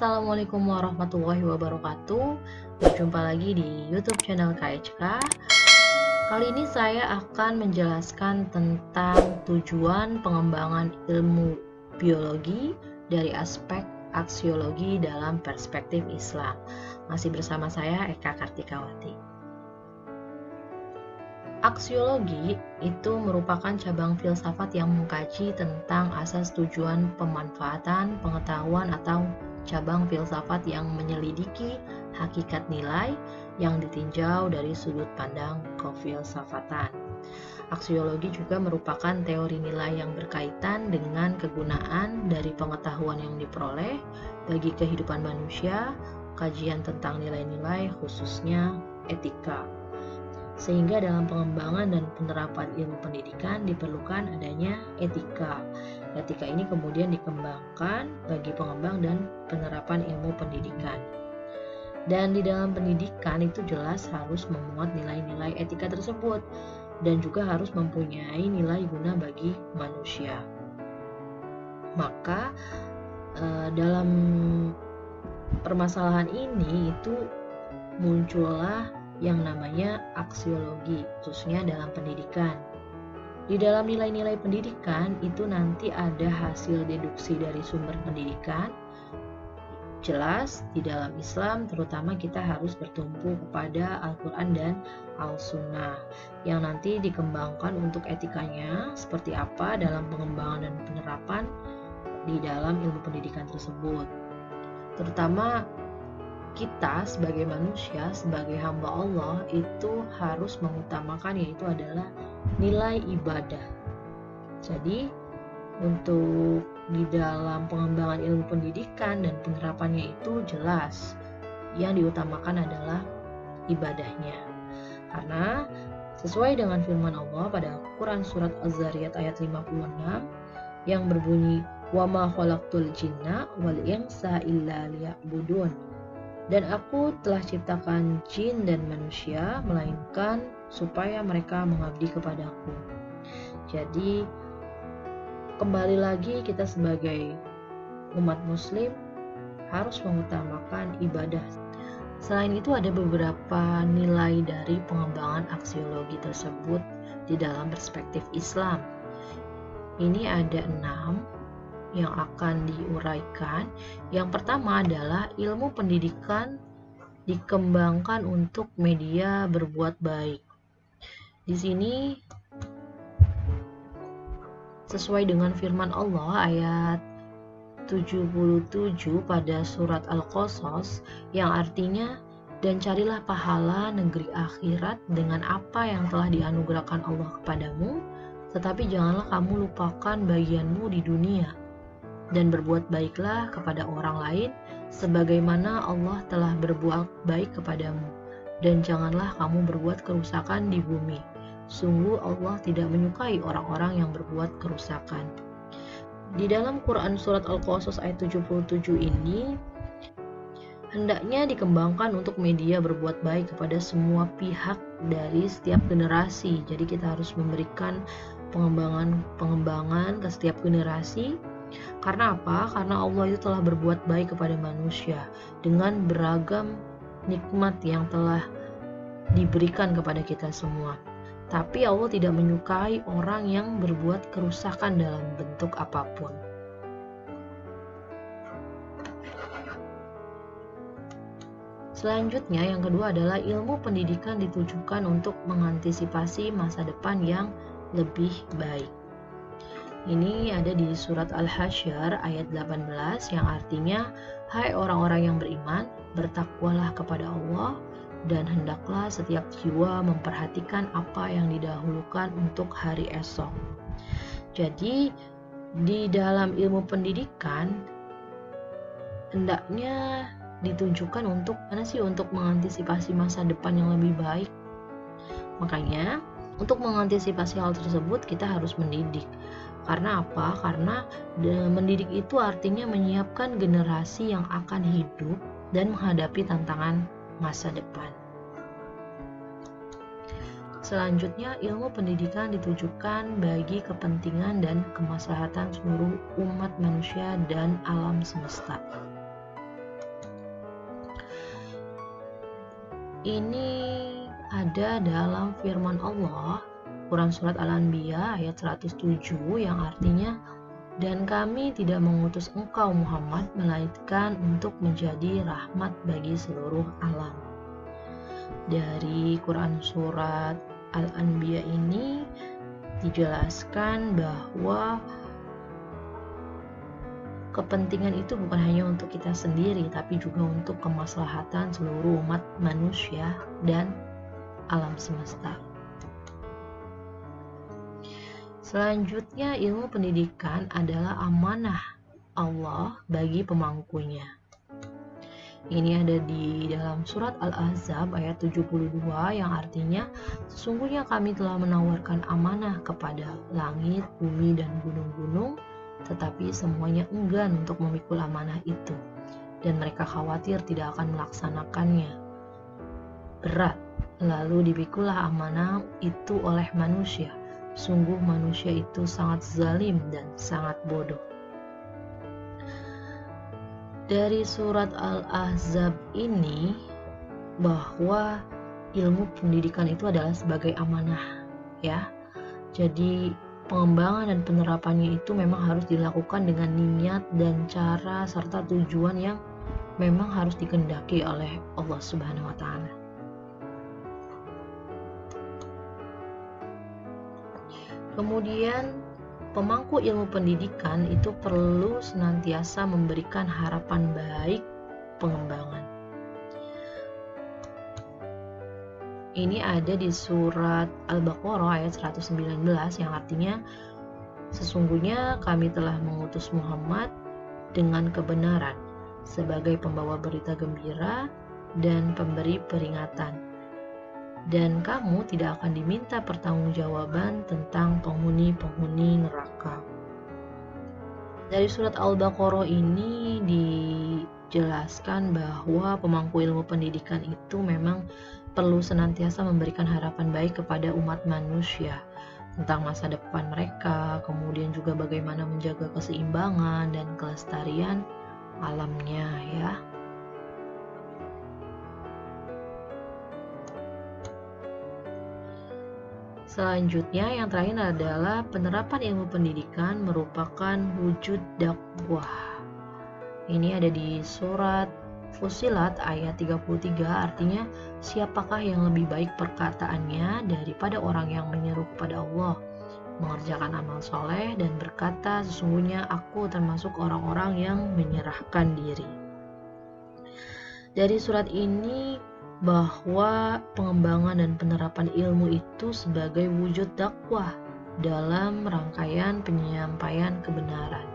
Assalamualaikum warahmatullahi wabarakatuh. Berjumpa lagi di YouTube channel KHK. Kali ini saya akan menjelaskan tentang tujuan pengembangan ilmu biologi dari aspek aksiologi dalam perspektif Islam. Masih bersama saya Eka Kartikawati. Aksiologi itu merupakan cabang filsafat yang mengkaji tentang asas tujuan pemanfaatan pengetahuan atau cabang filsafat yang menyelidiki hakikat nilai yang ditinjau dari sudut pandang kefilsafatan. Aksiologi juga merupakan teori nilai yang berkaitan dengan kegunaan dari pengetahuan yang diperoleh bagi kehidupan manusia, kajian tentang nilai-nilai khususnya etika. Sehingga dalam pengembangan dan penerapan ilmu pendidikan diperlukan adanya etika. Etika ini kemudian dikembangkan bagi pengembang dan penerapan ilmu pendidikan. Dan di dalam pendidikan itu jelas harus memuat nilai-nilai etika tersebut dan juga harus mempunyai nilai guna bagi manusia. Maka dalam permasalahan ini itu muncullah yang namanya aksiologi, khususnya dalam pendidikan. Di dalam nilai-nilai pendidikan itu nanti ada hasil deduksi dari sumber pendidikan. Jelas di dalam Islam terutama kita harus bertumpu kepada Al-Quran dan Al-Sunnah yang nanti dikembangkan untuk etikanya seperti apa dalam pengembangan dan penerapan di dalam ilmu pendidikan tersebut. Terutama kita sebagai manusia, sebagai hamba Allah itu harus mengutamakan yaitu adalah nilai ibadah. Jadi untuk di dalam pengembangan ilmu pendidikan dan penerapannya itu jelas yang diutamakan adalah ibadahnya. Karena sesuai dengan firman Allah pada Quran surat Az-Zariyat ayat 56 yang berbunyi wa ma khalaqtul jinna wal insa illa liya'budun. Dan aku telah ciptakan jin dan manusia melainkan supaya mereka mengabdi kepadaku. Jadi kembali lagi kita sebagai umat muslim harus mengutamakan ibadah. Selain itu ada beberapa nilai dari pengembangan aksiologi tersebut di dalam perspektif Islam. Ini ada 6 yang akan diuraikan. Yang pertama adalah ilmu pendidikan dikembangkan untuk media berbuat baik. Di sini sesuai dengan firman Allah ayat 77 pada surat Al-Qasas yang artinya dan carilah pahala negeri akhirat dengan apa yang telah dianugerahkan Allah kepadamu, tetapi janganlah kamu lupakan bagianmu di dunia. Dan berbuat baiklah kepada orang lain sebagaimana Allah telah berbuat baik kepadamu, dan janganlah kamu berbuat kerusakan di bumi. Sungguh Allah tidak menyukai orang-orang yang berbuat kerusakan. Di dalam Quran surat Al-Qasas ayat 77 ini hendaknya dikembangkan untuk media berbuat baik kepada semua pihak dari setiap generasi. Jadi kita harus memberikan pengembangan ke setiap generasi. Karena apa? Karena Allah itu telah berbuat baik kepada manusia dengan beragam nikmat yang telah diberikan kepada kita semua. Tapi Allah tidak menyukai orang yang berbuat kerusakan dalam bentuk apapun. Selanjutnya yang kedua adalah ilmu pendidikan ditujukan untuk mengantisipasi masa depan yang lebih baik. Ini ada di surat Al-Hasyr ayat 18 yang artinya, hai orang-orang yang beriman, bertakwalah kepada Allah dan hendaklah setiap jiwa memperhatikan apa yang didahulukan untuk hari esok. Jadi di dalam ilmu pendidikan hendaknya ditunjukkan untuk mengantisipasi masa depan yang lebih baik. Makanya untuk mengantisipasi hal tersebut kita harus mendidik. Karena apa? Karena mendidik itu artinya menyiapkan generasi yang akan hidup dan menghadapi tantangan masa depan. Selanjutnya, ilmu pendidikan ditujukan bagi kepentingan dan kemaslahatan seluruh umat manusia dan alam semesta. Ini ada dalam firman Allah, Quran Surat Al-Anbiya ayat 107 yang artinya, dan kami tidak mengutus engkau Muhammad melainkan untuk menjadi rahmat bagi seluruh alam. Dari Quran Surat Al-Anbiya ini dijelaskan bahwa kepentingan itu bukan hanya untuk kita sendiri, tapi juga untuk kemaslahatan seluruh umat manusia dan alam semesta. Selanjutnya, ilmu pendidikan adalah amanah Allah bagi pemangkunya. Ini ada di dalam surat Al-Ahzab ayat 72 yang artinya, sesungguhnya kami telah menawarkan amanah kepada langit, bumi, dan gunung-gunung, tetapi semuanya enggan untuk memikul amanah itu, dan mereka khawatir tidak akan melaksanakannya. Berat, lalu dipikulah amanah itu oleh manusia. Sungguh manusia itu sangat zalim dan sangat bodoh. Dari surat Al-Ahzab ini bahwa ilmu pendidikan itu adalah sebagai amanah, ya. Jadi pengembangan dan penerapannya itu memang harus dilakukan dengan niat dan cara serta tujuan yang memang harus dikehendaki oleh Allah Subhanahu wa Ta'ala. Kemudian pemangku ilmu pendidikan itu perlu senantiasa memberikan harapan baik pengembangan. Ini ada di surat Al-Baqarah ayat 119 yang artinya, sesungguhnya kami telah mengutus Muhammad dengan kebenaran sebagai pembawa berita gembira dan pemberi peringatan, dan kamu tidak akan diminta pertanggungjawaban tentang penghuni-penghuni neraka. Dari surat Al-Baqarah ini dijelaskan bahwa pemangku ilmu pendidikan itu memang perlu senantiasa memberikan harapan baik kepada umat manusia tentang masa depan mereka, kemudian juga bagaimana menjaga keseimbangan dan kelestarian alamnya, ya. Selanjutnya yang terakhir adalah penerapan ilmu pendidikan merupakan wujud dakwah. Ini ada di surat Fussilat ayat 33, artinya, siapakah yang lebih baik perkataannya daripada orang yang menyeru kepada Allah, mengerjakan amal soleh dan berkata, sesungguhnya aku termasuk orang-orang yang menyerahkan diri. Dari surat ini bahwa pengembangan dan penerapan ilmu itu sebagai wujud dakwah dalam rangkaian penyampaian kebenaran.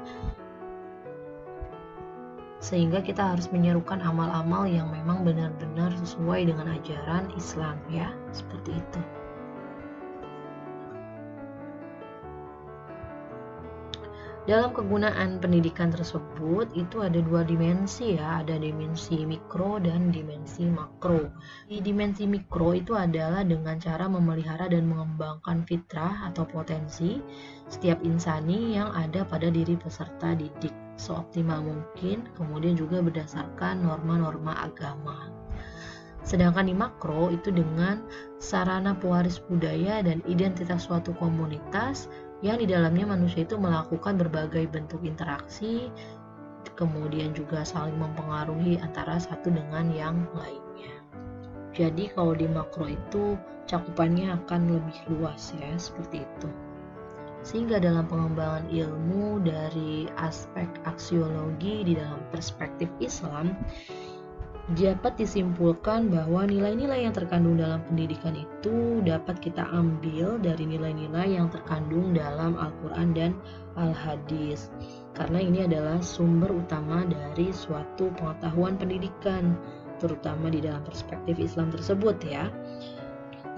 Sehingga kita harus menyerukan amal-amal yang memang benar-benar sesuai dengan ajaran Islam, ya, seperti itu. Dalam kegunaan pendidikan tersebut itu ada dua dimensi, ya, ada dimensi mikro dan dimensi makro. Di dimensi mikro itu adalah dengan cara memelihara dan mengembangkan fitrah atau potensi setiap insani yang ada pada diri peserta didik seoptimal mungkin, kemudian juga berdasarkan norma-norma agama. Sedangkan di makro itu dengan sarana pewaris budaya dan identitas suatu komunitas yang di dalamnya manusia itu melakukan berbagai bentuk interaksi, kemudian juga saling mempengaruhi antara satu dengan yang lainnya. Jadi kalau di makro itu cakupannya akan lebih luas, ya, seperti itu. Sehingga dalam pengembangan ilmu dari aspek aksiologi di dalam perspektif Islam, dapat disimpulkan bahwa nilai-nilai yang terkandung dalam pendidikan itu dapat kita ambil dari nilai-nilai yang terkandung dalam Al-Quran dan Al-Hadis, karena ini adalah sumber utama dari suatu pengetahuan pendidikan, terutama di dalam perspektif Islam tersebut, ya.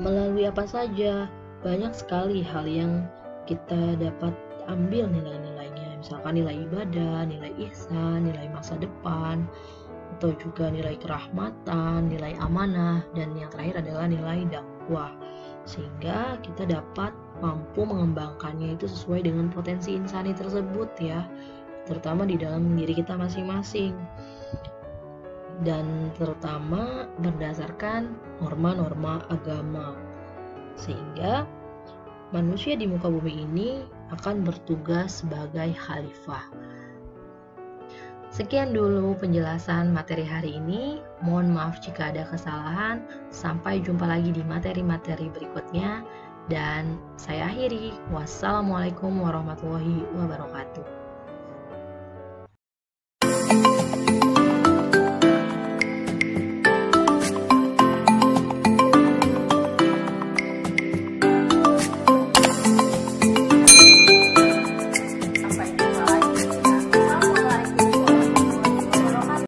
Melalui apa saja, banyak sekali hal yang kita dapat ambil nilai-nilainya, misalkan nilai ibadah, nilai ihsan, nilai masa depan, atau juga nilai kerahmatan, nilai amanah, dan yang terakhir adalah nilai dakwah, sehingga kita dapat mampu mengembangkannya itu sesuai dengan potensi insani tersebut, ya, terutama di dalam diri kita masing-masing. dan terutama berdasarkan norma-norma agama. Sehingga manusia di muka bumi ini akan bertugas sebagai khalifah. Sekian dulu penjelasan materi hari ini. Mohon maaf jika ada kesalahan. Sampai jumpa lagi di materi-materi berikutnya. Dan saya akhiri. Wassalamualaikum warahmatullahi wabarakatuh.